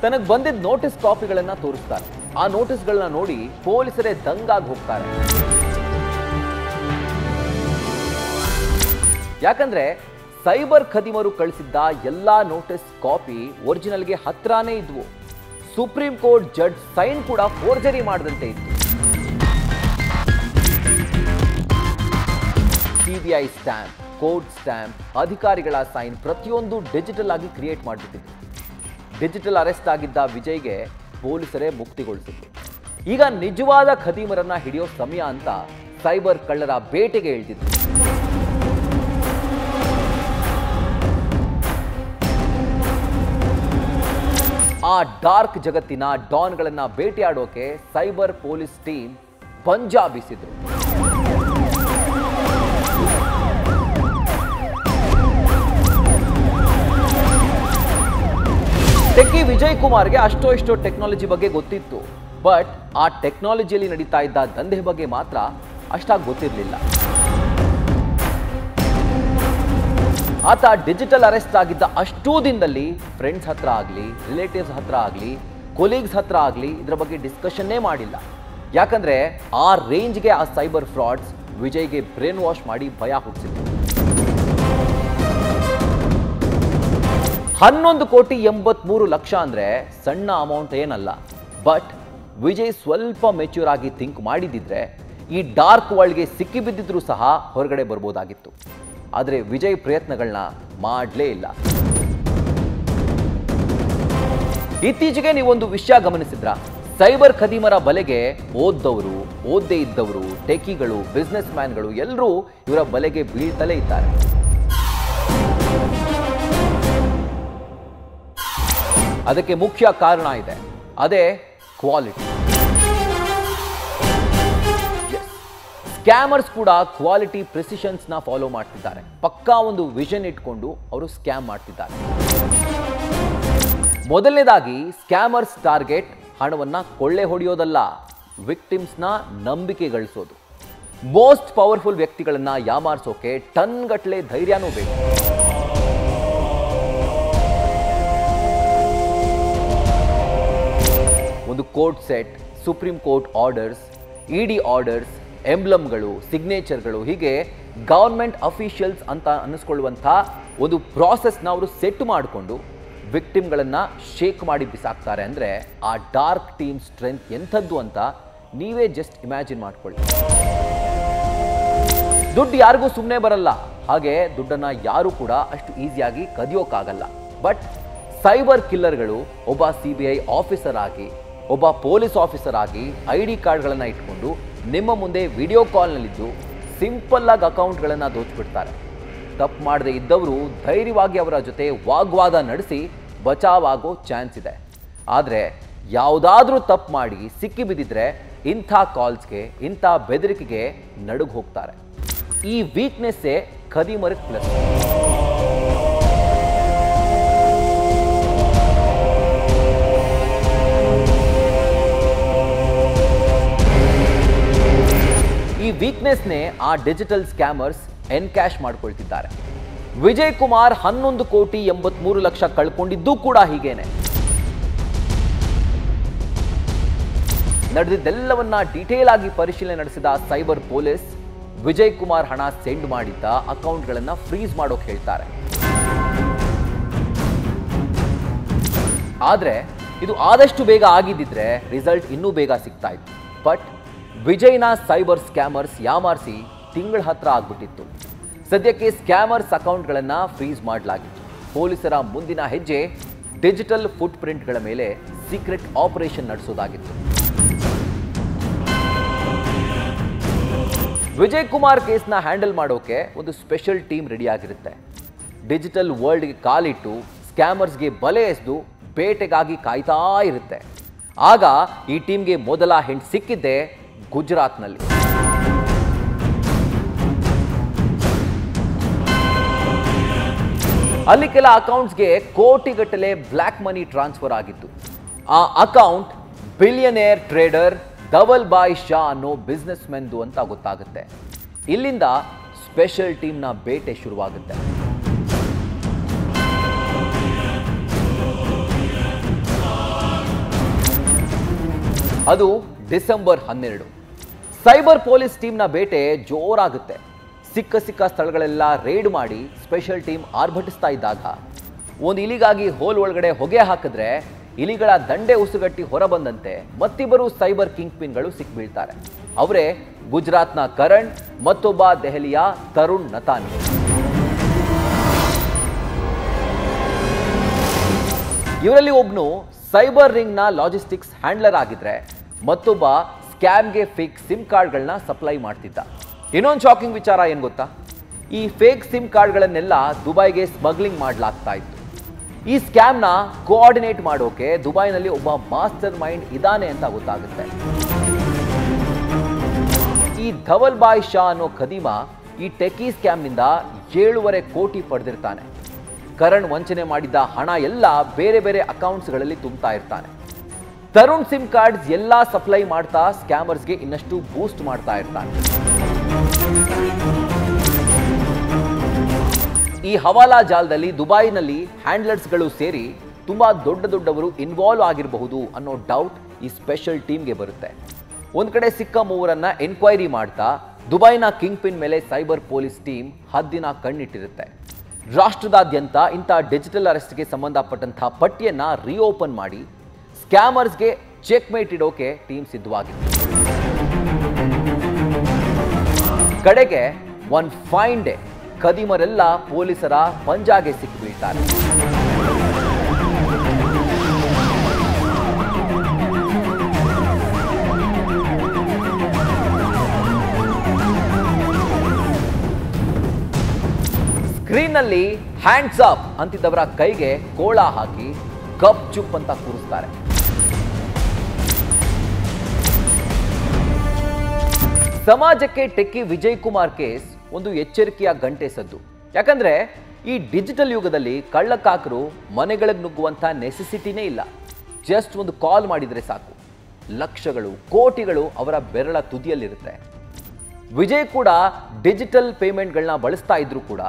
ತನಗೆ ಬಂದಿದ್ದ ನೋಟಿಸ್ ಕಾಪಿಗಳನ್ನ ತೋರಿಸ್ತಾರೆ. ಆ ನೋಟಿಸ್ಗಳನ್ನ ನೋಡಿ ಪೊಲೀಸರೇ ದಂಗಾಗಿ ಹೋಗ್ತಾರೆ. ಯಾಕಂದ್ರೆ ಸೈಬರ್ ಖದೀಮರು ಕಳಿಸಿದ್ದ ಎಲ್ಲಾ ನೋಟಿಸ್ ಕಾಪಿ ಒರಿಜಿನಲ್ಗೆ ಹತ್ರನೇ ಇದ್ವು. ಸುಪ್ರೀಂ ಕೋರ್ಟ್ ಜಡ್ಜ್ ಸೈನ್ ಕೂಡ ಫೋರ್ಜರಿ ಮಾಡದಂತೆ ಇತ್ತು. ಸಿಬಿಐ ಸ್ಟ್ಯಾಂಪ್, ಕೋರ್ಟ್ ಸ್ಟ್ಯಾಂಪ್, ಅಧಿಕಾರಿಗಳ ಸೈನ್ ಪ್ರತಿಯೊಂದು ಡಿಜಿಟಲ್ ಆಗಿ ಕ್ರಿಯೇಟ್ ಮಾಡಿಬಿಟ್ಟಿದ್ರು. ಡಿಜಿಟಲ್ ಅರೆಸ್ಟ್ ಆಗಿದ್ದ ವಿಜಯ್ಗೆ ಪೊಲೀಸರೇ ಮುಕ್ತಿಗೊಳಿಸಿದ್ರು. ಈಗ ನಿಜವಾದ ಖದೀಮರನ್ನ ಹಿಡಿಯೋ ಸಮಯ ಅಂತ ಸೈಬರ್ ಕಳ್ಳರ ಬೇಟೆಗೆ ಇಳಿದಿದ್ರು. ಆ ಡಾರ್ಕ್ ಜಗತ್ತಿನ ಡಾನ್ಗಳನ್ನ ಬೇಟೆಯಾಡೋಕೆ cyber police team Panja ಬೀಸಿದ್ರು. Techie Vijay ಕುಮಾರ್ಗೆ ಅಷ್ಟೋ ಇಷ್ಟೋ ಟೆಕ್ನಾಲಜಿ ಬಗ್ಗೆ ಗೊತ್ತಿತ್ತು. ಬಟ್ ಆ ಟೆಕ್ನಾಲಜಿಯಲ್ಲಿ ನಡೀತಾ ಇದ್ದ ದಂಧೆ ಬಗ್ಗೆ ಮಾತ್ರ ಅಷ್ಟಾಗಿ ಗೊತ್ತಿರಲಿಲ್ಲ. ಆತ ಡಿಜಿಟಲ್ ಅರೆಸ್ಟ್ ಆಗಿದ್ದ ಅಷ್ಟೂ ದಿನದಲ್ಲಿ ಫ್ರೆಂಡ್ಸ್ ಹತ್ರ ಆಗಲಿ, ರಿಲೇಟಿವ್ಸ್ ಹತ್ರ ಆಗಲಿ, ಕೊಲೀಗ್ಸ್ ಹತ್ರ ಆಗಲಿ ಇದರ ಬಗ್ಗೆ ಡಿಸ್ಕಷನ್ನೇ ಮಾಡಿಲ್ಲ. ಯಾಕಂದ್ರೆ ಆ ರೇಂಜ್ಗೆ ಆ ಸೈಬರ್ ಫ್ರಾಡ್ಸ್ ವಿಜಯ್ಗೆ ಬ್ರೇನ್ ವಾಶ್ ಮಾಡಿ ಭಯ ಹುಟ್ಟಿಸಿದ್ರು. 11,83,00,000 ಅಂದ್ರೆ ಸಣ್ಣ ಅಮೌಂಟ್ ಏನಲ್ಲ. ಬಟ್ ವಿಜಯ್ ಸ್ವಲ್ಪ ಮೆಚ್ಯೂರ್ ಆಗಿ ಥಿಂಕ್ ಮಾಡಿದಿದ್ರೆ ಈ ಡಾರ್ಕ್ ವರ್ಲ್ಡ್ಗೆ ಸಿಕ್ಕಿ ಬಿದ್ದಿದ್ರು ಸಹ ಹೊರಗಡೆ ಬರ್ಬೋದಾಗಿತ್ತು. ಆದರೆ ವಿಜಯ್ ಪ್ರಯತ್ನಗಳನ್ನ ಮಾಡಲೇ ಇಲ್ಲ. ಇತ್ತೀಚೆಗೆ ನೀವೊಂದು ವಿಷಯ ಗಮನಿಸಿದ್ರ? ಸೈಬರ್ ಖದೀಮರ ಬಲೆಗೆ ಓದ್ದವರು, ಓದ್ದೇ ಇದ್ದವರು, ಟೆಕಿಗಳು, ಬಿಸ್ನೆಸ್ ಮ್ಯಾನ್ಗಳು ಎಲ್ಲರೂ ಇವರ ಬಲೆಗೆ ಬೀಳ್ತಲೇ ಇದ್ದಾರೆ. ಅದಕ್ಕೆ ಮುಖ್ಯ ಕಾರಣ ಇದೆ, ಅದೇ ಕ್ವಾಲಿಟಿ. ಸ್ಕ್ಯಾಮರ್ಸ್ ಕೂಡ ಕ್ವಾಲಿಟಿ ಪ್ರಿಸಿಷನ್ಸ್ನ ಫಾಲೋ ಮಾಡ್ತಿದ್ದಾರೆ. ಪಕ್ಕಾ ಒಂದು ವಿಷನ್ ಇಟ್ಕೊಂಡು ಅವರು ಸ್ಕ್ಯಾಮ್ ಮಾಡ್ತಿದ್ದಾರೆ. ಮೊದಲನೇದಾಗಿ ಸ್ಕ್ಯಾಮರ್ಸ್ ಟಾರ್ಗೆಟ್ ಹಣವನ್ನ ಕೊಳ್ಳೆ ಹೊಡೆಯೋದಲ್ಲ, ವಿಕ್ಟಿಮ್ಸ್ನ ನಂಬಿಕೆ ಗಳಿಸೋದು. ಮೋಸ್ಟ್ ಪವರ್ಫುಲ್ ವ್ಯಕ್ತಿಗಳನ್ನ ಯಾಮಾರಿಸೋಕೆ ಟನ್ ಗಟ್ಟಲೆ ಧೈರ್ಯನೂ ಬೇಕು. ಒಂದು court set, supreme court orders, ED orders, ಎಂಬ್ಲಮ್ಗಳು, ಸಿಗ್ನೇಚರ್ಗಳು, ಹೀಗೆ ಗವರ್ಮೆಂಟ್ ಅಫಿಷಿಯಲ್ಸ್ ಅಂತ ಅನ್ನಿಸ್ಕೊಳ್ಳುವಂಥ ಒಂದು ಪ್ರಾಸೆಸ್ನ ಅವರು ಸೆಟ್ ಮಾಡಿಕೊಂಡು ವಿಕ್ಟಿಮ್ಗಳನ್ನು ಶೇಕ್ ಮಾಡಿ ಬಿಸಾಕ್ತಾರೆ. ಅಂದರೆ ಆ ಡಾರ್ಕ್ ಟೀಮ್ ಸ್ಟ್ರೆಂತ್ ಎಂಥದ್ದು ಅಂತ ನೀವೇ ಜಸ್ಟ್ ಇಮ್ಯಾಜಿನ್ ಮಾಡ್ಕೊಳ್ಳಿ. ದುಡ್ಡು ಯಾರಿಗೂ ಸುಮ್ಮನೆ ಬರಲ್ಲ, ಹಾಗೆ ದುಡ್ಡನ್ನು ಯಾರೂ ಕೂಡ ಅಷ್ಟು ಈಸಿಯಾಗಿ ಕದಿಯೋಕ್ಕಾಗಲ್ಲ. ಬಟ್ ಸೈಬರ್ ಕಿಲ್ಲರ್ಗಳು ಒಬ್ಬ CBI ಆಫೀಸರ್ ಆಗಿ, ಒಬ್ಬ ಪೊಲೀಸ್ ಆಫೀಸರ್ ಆಗಿ ID ಕಾರ್ಡ್ಗಳನ್ನು ಇಟ್ಕೊಂಡು ನಿಮ್ಮ ಮುಂದೆ ವಿಡಿಯೋ ಕಾಲ್ನಲ್ಲಿದ್ದು ಸಿಂಪಲ್ ಆಗಿ ಅಕೌಂಟ್ಗಳನ್ನು ದೋಚಿಬಿಡ್ತಾರೆ. ತಪ್ಪು ಮಾಡದೆ ಇದ್ದವರು ಧೈರ್ಯವಾಗಿ ಅವರ ಜೊತೆ ವಾಗ್ವಾದ ನಡೆಸಿ ಬಚಾವಾಗೋ ಚಾನ್ಸ್ ಇದೆ. ಆದರೆ ಯಾವುದಾದ್ರೂ ತಪ್ಪು ಮಾಡಿ ಸಿಕ್ಕಿ ಬಿದ್ದಿದ್ರೆ ಇಂಥ ಕಾಲ್ಸ್ಗೆ, ಇಂಥ ಬೆದರಿಕೆಗೆ ನಡುಗ್ ಹೋಗ್ತಾರೆ. ಈ ವೀಕ್ನೆಸ್ಸೇ ಖದೀಮರಿಗೆ ಪ್ಲಸ್. ಈ ವೀಕ್ನೆಸ್ನೇ ಆ ಡಿಜಿಟಲ್ ಸ್ಕ್ಯಾಮರ್ಸ್ ಎನ್ಕ್ಯಾಶ್ ಮಾಡ್ಕೊಳ್ತಿದ್ದಾರೆ. ವಿಜಯ್ ಕುಮಾರ್ 11,83,00,000 ಕಳ್ಕೊಂಡಿದ್ದು ಕೂಡ ಹೀಗೇನೆ. ನಡೆದಿದ್ದೆಲ್ಲವನ್ನ ಡೀಟೇಲ್ ಆಗಿ ಪರಿಶೀಲನೆ ನಡೆಸಿದ ಸೈಬರ್ ಪೊಲೀಸ್ ವಿಜಯ್ ಕುಮಾರ್ ಹಣ ಸೆಂಡ್ ಮಾಡಿದ್ದ ಅಕೌಂಟ್ಗಳನ್ನ ಫ್ರೀಸ್ ಮಾಡೋಕೆ ಹೇಳ್ತಾರೆ. ಆದ್ರೆ ಇದು ಆದಷ್ಟು ಬೇಗ ಆಗಿದ್ದಿದ್ರೆ ರಿಸಲ್ಟ್ ಇನ್ನೂ ಬೇಗ ಸಿಗ್ತಾ ಇತ್ತು. ಬಟ್ ವಿಜಯ್ನ ಸೈಬರ್ ಸ್ಕ್ಯಾಮರ್ಸ್ ಯಾಮಾರಿಸಿ ತಿಂಗಳ ಹತ್ರ ಆಗ್ಬಿಟ್ಟಿತ್ತು. ಸದ್ಯಕ್ಕೆ ಸ್ಕ್ಯಾಮರ್ಸ್ ಅಕೌಂಟ್ಗಳನ್ನ ಫ್ರೀಸ್ ಮಾಡಲಾಗಿತ್ತು. ಪೊಲೀಸರ ಮುಂದಿನ ಹೆಜ್ಜೆ ಡಿಜಿಟಲ್ ಫುಟ್ ಪ್ರಿಂಟ್ಗಳ ಮೇಲೆ ಸೀಕ್ರೆಟ್ ಆಪರೇಷನ್ ನಡೆಸೋದಾಗಿತ್ತು. ವಿಜಯ್ ಕುಮಾರ್ ಕೇಸ್ನ ಹ್ಯಾಂಡಲ್ ಮಾಡೋಕೆ ಒಂದು ಸ್ಪೆಷಲ್ ಟೀಮ್ ರೆಡಿ ಆಗಿರುತ್ತೆ. ಡಿಜಿಟಲ್ ವರ್ಲ್ಡ್ಗೆ ಕಾಲಿಟ್ಟು ಸ್ಕ್ಯಾಮರ್ಸ್ಗೆ ಬಲೆ ಎಸೆದು ಬೇಟೆಗಾಗಿ ಕಾಯ್ತಾ ಇರುತ್ತೆ. ಆಗ ಈ ಟೀಮ್ಗೆ ಮೊದಲ ಹಿಂಟ್ ಸಿಕ್ಕಿದ್ದೆ ಗುಜರಾತ್ನಲ್ಲಿ. ಅಲ್ಲಿ ಕೆಲ ಅಕೌಂಟ್ಸ್ಗೆ ಕೋಟಿಗಟ್ಟಲೆ ಬ್ಲ್ಯಾಕ್ ಮನಿ ಟ್ರಾನ್ಸ್ಫರ್ ಆಗಿತ್ತು. ಆ account billionaire trader Dhaval Bhai Shah ಅನ್ನೋ ಬಿಸ್ನೆಸ್ ಮೆನ್ದು ಅಂತ ಗೊತ್ತಾಗುತ್ತೆ. ಇಲ್ಲಿಂದ ಸ್ಪೆಷಲ್ ಟೀಮ್ನ ಬೇಟೆ ಶುರುವಾಗುತ್ತೆ. ಅದು ಡಿಸೆಂಬರ್ 12. ಸೈಬರ್ ಪೊಲೀಸ್ ಟೀಮ್ನ ಬೇಟೆ ಜೋರಾಗುತ್ತೆ. ಸಿಕ್ಕ ಸ್ಥಳಗಳೆಲ್ಲ ರೇಡ್ ಮಾಡಿ ಸ್ಪೆಷಲ್ ಟೀಮ್ ಆರ್ಭಟಿಸ್ತಾ ಇದ್ದಾಗ ಒಂದು ಇಲಿಗಾಗಿ ಹೋಲ್ ಒಳಗಡೆ ಹೊಗೆ ಹಾಕಿದ್ರೆ ಇಲಿಗಳ ದಂಡೆ ಉಸುಗಟ್ಟಿ ಹೊರಬಂದಂತೆ ಮತ್ತಿಬ್ಬರು ಸೈಬರ್ ಕಿಂಗ್ ಪಿನ್ಗಳು ಸಿಕ್ಬೀಳ್ತಾರೆ. ಅವರೇ ಗುಜರಾತ್ನ ಕರಣ್, ಮತ್ತೊಬ್ಬ ದೆಹಲಿಯ ತರುಣ್ ನತಾನಿ. ಇವರಲ್ಲಿ ಒಬ್ನು ಸೈಬರ್ ರಿಂಗ್ನ ಲಾಜಿಸ್ಟಿಕ್ಸ್ ಹ್ಯಾಂಡ್ಲರ್ ಆಗಿದ್ರೆ ಮತ್ತೊಬ್ಬ ಸ್ಕ್ಯಾಮ್ಗೆ ಫೇಕ್ ಸಿಮ್ ಕಾರ್ಡ್ಗಳನ್ನ ಸಪ್ಲೈ ಮಾಡ್ತಿದ್ದ. ಇನ್ನೊಂದು ಶಾಕಿಂಗ್ ವಿಚಾರ ಏನು ಗೊತ್ತಾ? ಈ ಫೇಕ್ ಸಿಮ್ ಕಾರ್ಡ್ಗಳನ್ನೆಲ್ಲ ದುಬೈಗೆ ಸ್ಮಗ್ಲಿಂಗ್ ಮಾಡಲಾಗ್ತಾ ಇತ್ತು. ಈ ಸ್ಕ್ಯಾಮ್ನ ಕೋಆರ್ಡಿನೇಟ್ ಮಾಡೋಕೆ ದುಬೈನಲ್ಲಿ ಒಬ್ಬ ಮಾಸ್ಟರ್ ಮೈಂಡ್ ಇದ್ದಾನೆ ಅಂತ ಗೊತ್ತಾಗುತ್ತೆ. ಈ ಧವಲ್ ಭಾಯ್ ಶಾ ಅನ್ನೋ ಖದೀಮ ಈ ಟೆಕಿ ಸ್ಕ್ಯಾಮ್ನಿಂದ 7.5 ಕೋಟಿ ಪಡೆದಿರ್ತಾನೆ. ಕರಣ್ ವಂಚನೆ ಮಾಡಿದ್ದ ಹಣ ಎಲ್ಲ ಬೇರೆ ಬೇರೆ ಅಕೌಂಟ್ಸ್ಗಳಲ್ಲಿ ತುಂಬ್ತಾ ಇರ್ತಾನೆ. ತರುಣ್ ಸಿಮ್ ಕಾರ್ಡ್ಸ್ ಎಲ್ಲ ಸಪ್ಲೈ ಮಾಡ್ತಾ ಸ್ಕ್ಯಾಮರ್ಸ್ಗೆ ಇನ್ನಷ್ಟು ಬೂಸ್ಟ್ ಮಾಡ್ತಾ ಇರ್ತಾನೆ. ಈ ಹವಾಲಾ ಜಾಲದಲ್ಲಿ ದುಬೈನಲ್ಲಿ ಹ್ಯಾಂಡ್ಲರ್ಸ್ಗಳು ಸೇರಿ ತುಂಬಾ ದೊಡ್ಡವರು ಇನ್ವಾಲ್ವ್ ಆಗಿರಬಹುದು ಅನ್ನೋ ಡೌಟ್ ಈ ಸ್ಪೆಷಲ್ ಟೀಮ್ಗೆ ಬರುತ್ತೆ. ಒಂದ್ ಕಡೆ ಸಿಕ್ಕ ಮೂವರನ್ನ ಎನ್ಕ್ವೈರಿ ಮಾಡ್ತಾ ದುಬೈನ ಕಿಂಗ್ ಪಿನ್ ಮೇಲೆ ಸೈಬರ್ ಪೊಲೀಸ್ ಟೀಮ್ ಹದ್ದಿನ ಕಣ್ಣಿಟ್ಟಿರುತ್ತೆ. ರಾಷ್ಟ್ರದಾದ್ಯಂತ ಇಂಥ ಡಿಜಿಟಲ್ ಅರೆಸ್ಟ್ಗೆ ಸಂಬಂಧಪಟ್ಟಂತಹ ಪಟ್ಟಿಯನ್ನ ರೀಓಪನ್ ಮಾಡಿ ಸ್ಕ್ಯಾಮರ್ಸ್ಗೆ ಚೆಕ್ ಮೇಟ್ ಇಡೋಕೆ ಟೀಮ್ ಸಿದ್ಧವಾಗಿದೆ. ಕಡೆಗೆ ಒನ್ ಫೈನ್ ಡೇ ಖದೀಮರೆಲ್ಲ ಪೊಲೀಸರ ಪಂಜಾಗೆ ಸಿಕ್ಕಿಬೀಳ್ತಾರೆ. ಸ್ಕ್ರೀನ್ನಲ್ಲಿ ಹ್ಯಾಂಡ್ಸ್ ಅಪ್ ಅಂತಿದ್ದವರ ಕೈಗೆ ಕೋಳ ಹಾಕಿ ಗಪ್ ಚುಪ್ ಅಂತ ಕೂರಿಸ್ತಾರೆ. ಸಮಾಜಕ್ಕೆ ಟೆಕ್ಕಿ ವಿಜಯ್ ಕುಮಾರ್ ಕೇಸ್ ಒಂದು ಎಚ್ಚರಿಕೆಯ ಗಂಟೆ ಸದ್ದು. ಯಾಕಂದ್ರೆ ಈ ಡಿಜಿಟಲ್ ಯುಗದಲ್ಲಿ ಕಳ್ಳಕಾಕರು ಮನೆಗಳಿಗೆ ನುಗ್ಗುವಂಥ ನೆಸೆಸಿಟಿನೇ ಇಲ್ಲ. ಜಸ್ಟ್ ಒಂದು ಕಾಲ್ ಮಾಡಿದರೆ ಸಾಕು, ಲಕ್ಷಗಳು ಕೋಟಿಗಳು ಅವರ ಬೆರಳ ತುದಿಯಲ್ಲಿರುತ್ತೆ. ವಿಜಯ್ ಕೂಡ ಡಿಜಿಟಲ್ ಪೇಮೆಂಟ್ಗಳನ್ನ ಬಳಸ್ತಾ ಇದ್ರು ಕೂಡ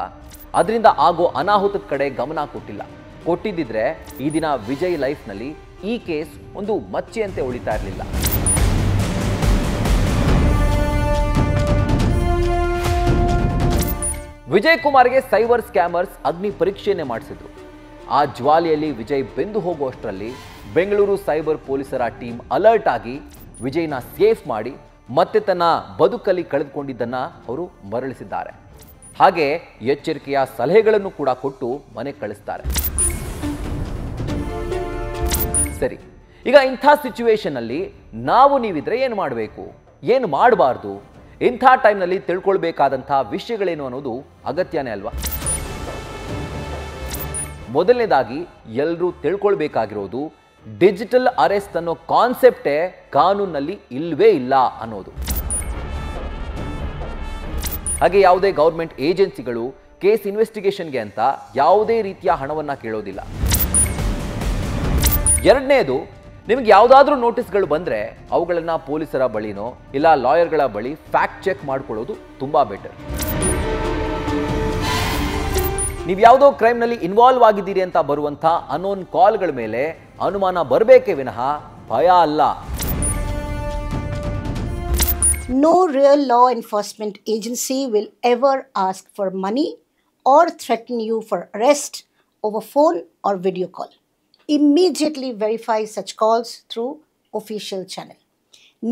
ಅದರಿಂದ ಆಗೋ ಅನಾಹುತದ ಕಡೆ ಗಮನ ಕೊಟ್ಟಿದ್ದಿದ್ರೆ ಈ ದಿನ ವಿಜಯ್ ಲೈಫ್ನಲ್ಲಿ ಈ ಕೇಸ್ ಒಂದು ಮಚ್ಚೆಯಂತೆ ಉಳಿತಾ ಇರಲಿಲ್ಲ. ವಿಜಯ್ ಕುಮಾರ್ಗೆ ಸೈಬರ್ ಸ್ಕ್ಯಾಮರ್ಸ್ ಅಗ್ನಿ ಪರೀಕ್ಷೆಯನ್ನೇ ಮಾಡಿಸಿದ್ರು. ಆ ಜ್ವಾಲೆಯಲ್ಲಿ ವಿಜಯ್ ಬೆಂದು ಹೋಗುವಷ್ಟರಲ್ಲಿ ಬೆಂಗಳೂರು ಸೈಬರ್ ಪೊಲೀಸರ ಟೀಮ್ ಅಲರ್ಟ್ ಆಗಿ ವಿಜಯ್ನ ಸೇಫ್ ಮಾಡಿ ಮತ್ತೆ ತನ್ನ ಬದುಕಲ್ಲಿ ಕಳೆದುಕೊಂಡಿದ್ದನ್ನ ಅವರು ಮರಳಿಸಿದ್ದಾರೆ. ಹಾಗೆ ಎಚ್ಚರಿಕೆಯ ಸಲಹೆಗಳನ್ನು ಕೂಡ ಕೊಟ್ಟು ಮನೆಗೆ ಕಳಿಸ್ತಾರೆ. ಸರಿ, ಈಗ ಇಂಥ ಸಿಚುವೇಶನ್ ಅಲ್ಲಿ ನಾವು ನೀವಿದ್ರೆ ಏನು ಮಾಡಬೇಕು, ಏನು ಮಾಡಬಾರ್ದು, ಇಂಥ ಟೈಮ್ನಲ್ಲಿ ತಿಳ್ಕೊಳ್ಬೇಕಾದಂಥ ವಿಷಯಗಳೇನು ಅನ್ನೋದು ಅಗತ್ಯನೇ ಅಲ್ವಾ? ಮೊದಲನೇದಾಗಿ ಎಲ್ಲರೂ ತಿಳ್ಕೊಳ್ಬೇಕಾಗಿರೋದು ಡಿಜಿಟಲ್ ಅರೆಸ್ಟ್ ಅನ್ನೋ ಕಾನ್ಸೆಪ್ಟೇ ಕಾನೂನಲ್ಲಿ ಇಲ್ವೇ ಇಲ್ಲ ಅನ್ನೋದು. ಹಾಗೆ ಯಾವುದೇ ಗೌರ್ಮೆಂಟ್ ಏಜೆನ್ಸಿಗಳು ಕೇಸ್ ಇನ್ವೆಸ್ಟಿಗೇಷನ್ಗೆ ಅಂತ ಯಾವುದೇ ರೀತಿಯ ಹಣವನ್ನ ಕೇಳೋದಿಲ್ಲ. ಎರಡನೇದು, ನಿಮಗೆ ಯಾವುದಾದ್ರೂ ನೋಟಿಸ್ಗಳು ಬಂದರೆ ಅವುಗಳನ್ನು ಪೊಲೀಸರ ಬಳಿನೋ ಇಲ್ಲ ಲಾಯರ್ಗಳ ಬಳಿ ಫ್ಯಾಕ್ಟ್ ಚೆಕ್ ಮಾಡ್ಕೊಳ್ಳೋದು ತುಂಬ ಬೆಟರ್. ನೀವು ಯಾವುದೋ ಕ್ರೈಮ್ನಲ್ಲಿ ಇನ್ವಾಲ್ವ್ ಆಗಿದ್ದೀರಿ ಅಂತ ಬರುವಂಥ ಅನ್ನೋನ್ ಕಾಲ್ಗಳ ಮೇಲೆ ಅನುಮಾನ ಬರಬೇಕೇ ವಿನಃ ಭಯ ಅಲ್ಲ. No real law enforcement agency will ever ask for money or threaten you for arrest over phone or video call. Immediately verify such calls through official channel.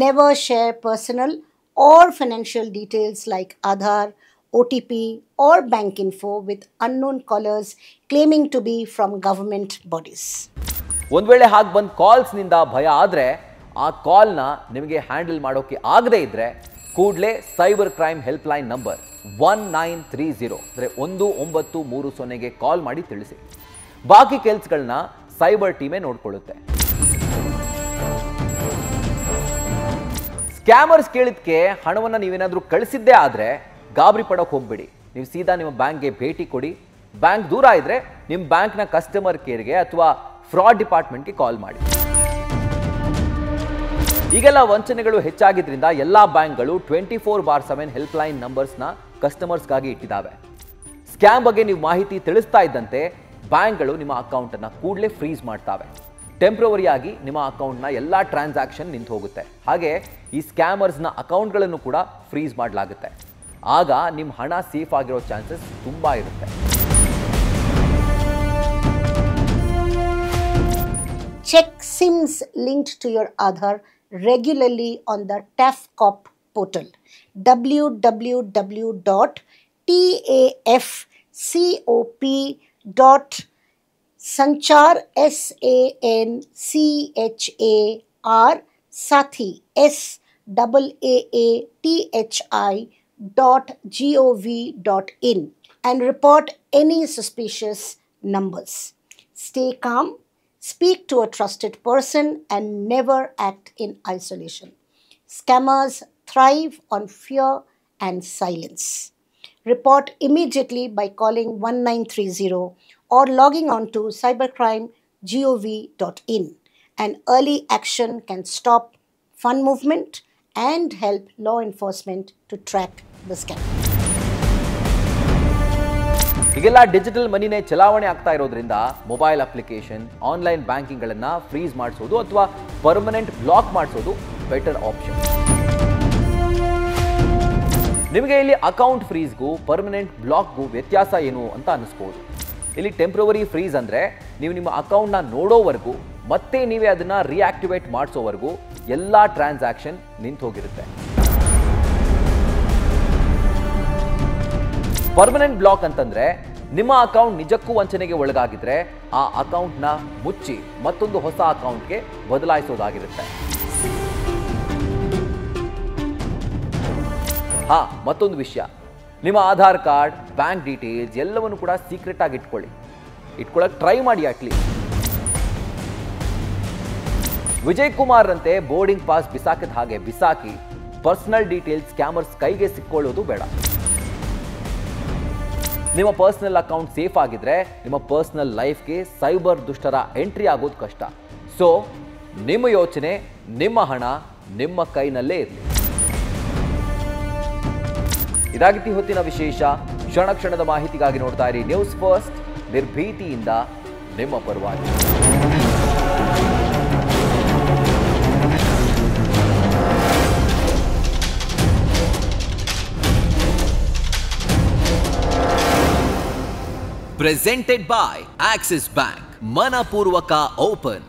Never share personal or financial details like Aadhaar, OTP or bank info with unknown callers claiming to be from government bodies. ಒಂದು ವೇಳೆ ಹಾಗೆ ಬಂದ ಕಾಲ್ಸ್ನಿಂದ ಭಯ ಆದರೆ ಆ ಕಾಲ್ನ ನಿಮಗೆ handle ಮಾಡೋಕ್ಕೆ ಆಗದೇ ಇದ್ದರೆ ಕೂಡಲೇ ಸೈಬರ್ ಕ್ರೈಮ್ ಹೆಲ್ಪ್ಲೈನ್ ನಂಬರ್ 1930 ಅಂದರೆ 1930ಗೆ ಕಾಲ್ ಮಾಡಿ ತಿಳಿಸಿ. ಬಾಕಿ ಕೆಲಸಗಳನ್ನ ಸೈಬರ್ ಟೀಮೇ ನೋಡ್ಕೊಳ್ಳುತ್ತೆ. ಸ್ಕ್ಯಾಮರ್ಸ್ ಕೇಳಿದ್ಕೆ ಹಣವನ್ನು ನೀವೇನಾದರೂ ಕಳಿಸಿದ್ದೇ ಆದರೆ ಗಾಬರಿ ಪಡೋಕೆ ಹೋಗ್ಬೇಡಿ. ನೀವು ಸೀದಾ ನಿಮ್ಮ ಬ್ಯಾಂಕ್ಗೆ ಭೇಟಿ ಕೊಡಿ. ಬ್ಯಾಂಕ್ ದೂರ ಇದ್ರೆ ನಿಮ್ಮ ಬ್ಯಾಂಕ್ನ ಕಸ್ಟಮರ್ ಕೇರ್ಗೆ ಅಥವಾ ಫ್ರಾಡ್ ಡಿಪಾರ್ಟ್ಮೆಂಟ್ಗೆ ಕಾಲ್ ಮಾಡಿ. ಈಗೆಲ್ಲ ವಂಚನೆಗಳು ಹೆಚ್ಚಾಗಿದ್ರಿಂದ ಎಲ್ಲ ಬ್ಯಾಂಕ್ಗಳು 24/7 ಹೆಲ್ಪ್ಲೈನ್ ನಂಬರ್ಸ್ನ ಕಸ್ಟಮರ್ಸ್ಗಾಗಿ ಇಟ್ಟಿದ್ದಾವೆ. ಸ್ಕ್ಯಾಮ್ ಬಗ್ಗೆ ನೀವು ಮಾಹಿತಿ ತಿಳಿಸ್ತಾ ಇದ್ದಂತೆ ಬ್ಯಾಂಕ್ಗಳು ನಿಮ್ಮ ಅಕೌಂಟನ್ನು ಕೂಡಲೇ ಫ್ರೀಸ್ ಮಾಡ್ತಾವೆ. ಟೆಂಪ್ರವರಿಯಾಗಿ ನಿಮ್ಮ ಅಕೌಂಟ್ನ ಎಲ್ಲ ಟ್ರಾನ್ಸಾಕ್ಷನ್ ನಿಂತು ಹೋಗುತ್ತೆ. ಹಾಗೆ ಈ ಸ್ಕ್ಯಾಮರ್ಸ್ನ ಅಕೌಂಟ್ಗಳನ್ನು ಕೂಡ ಫ್ರೀಸ್ ಮಾಡಲಾಗುತ್ತೆ. ಆಗ ನಿಮ್ಮ ಹಣ ಸೇಫ್ ಆಗಿರೋ ಚಾನ್ಸಸ್ ತುಂಬ ಇರುತ್ತೆ. Check SIMs linked to your Aadhaar regularly on the TAFCOP portal. www.tafcop.sanchar Sathi SAAATHI.gov.in and report any suspicious numbers. Stay calm, speak to a trusted person and never act in isolation. Scammers thrive on fear and silence. Report immediately by calling 1930 or logging on to cybercrime.gov.in. And early action can stop fund movement and help law enforcement to track the scam. ಈಗೆಲ್ಲ digital ಮನಿನೇ ಚಲಾವಣೆ ಆಗ್ತಾ ಇರೋದ್ರಿಂದ mobile application, online ಬ್ಯಾಂಕಿಂಗ್ಗಳನ್ನು freeze ಮಾಡಿಸೋದು ಅಥವಾ permanent block ಮಾಡಿಸೋದು better option. ನಿಮಗೆ ಇಲ್ಲಿ account ಫ್ರೀಸ್ಗೂ permanent ಬ್ಲಾಕ್ಗೂ ವ್ಯತ್ಯಾಸ ಏನು ಅಂತ ಅನಿಸ್ಬೋದು. ಇಲ್ಲಿ ಟೆಂಪ್ರವರಿ ಫ್ರೀಸ್ ಅಂದರೆ ನೀವು ನಿಮ್ಮ ಅಕೌಂಟ್ನ ನೋಡೋವರೆಗೂ ಮತ್ತೆ ನೀವೇ ಅದನ್ನು ರಿಯಾಕ್ಟಿವೇಟ್ ಮಾಡಿಸೋವರೆಗೂ ಎಲ್ಲ ಟ್ರಾನ್ಸಾಕ್ಷನ್ ನಿಂತು ಹೋಗಿರುತ್ತೆ. ಪರ್ಮನೆಂಟ್ ಬ್ಲಾಕ್ ಅಂತಂದ್ರೆ ನಿಮ್ಮ ಅಕೌಂಟ್ ನಿಜಕ್ಕೂ ವಂಚನೆಗೆ ಒಳಗಾಗಿದ್ರೆ ಆ ಅಕೌಂಟ್ನ ಮುಚ್ಚಿ ಮತ್ತೊಂದು ಹೊಸ ಅಕೌಂಟ್ಗೆ ಬದಲಾಯಿಸೋದಾಗಿರುತ್ತೆ. ಮತ್ತೊಂದು ವಿಷಯ, ನಿಮ್ಮ ಆಧಾರ್ ಕಾರ್ಡ್, ಬ್ಯಾಂಕ್ ಡೀಟೇಲ್ಸ್ ಎಲ್ಲವನ್ನು ಕೂಡ ಸೀಕ್ರೆಟ್ ಆಗಿ ಇಟ್ಕೊಳ್ಳೋಕೆ ಟ್ರೈ ಮಾಡಿ. ಅಟ್ಲೀಸ್ಟ್ ವಿಜಯ್ ಕುಮಾರ್ ಅಂತೆ ಬೋರ್ಡಿಂಗ್ ಪಾಸ್ ಬಿಸಾಕಿದ ಹಾಗೆ ಬಿಸಾಕಿ ಪರ್ಸನಲ್ ಡೀಟೇಲ್ಸ್ ಸ್ಕ್ಯಾಮರ್ಸ್ ಕೈಗೆ ಸಿಕ್ಕೊಳ್ಳೋದು ಬೇಡ. ನಿಮ್ಮ ಪರ್ಸನಲ್ ಅಕೌಂಟ್ ಸೇಫ್ ಆಗಿದ್ರೆ ನಿಮ್ಮ ಪರ್ಸನಲ್ ಲೈಫ್ಗೆ ಸೈಬರ್ ದುಷ್ಟರ ಎಂಟ್ರಿ ಆಗೋದು ಕಷ್ಟ. ಸೊ ನಿಮ್ಮ ಯೋಚನೆ, ನಿಮ್ಮ ಹಣ ನಿಮ್ಮ ಕೈನಲ್ಲೇ ಇರಲಿ. ಇದಾಗಿತ್ತು ಹೊತ್ತಿನ ವಿಶೇಷ. ಕ್ಷಣ ಕ್ಷಣದ ಮಾಹಿತಿಗಾಗಿ ನೋಡ್ತಾ ಇರಿ ನ್ಯೂಸ್ ಫಸ್ಟ್, ನಿರ್ಭೀತಿಯಿಂದ ನಿಮ್ಮ ಪರವಾಗಿ. Presented by Axis Bank. Manapurvaka Open.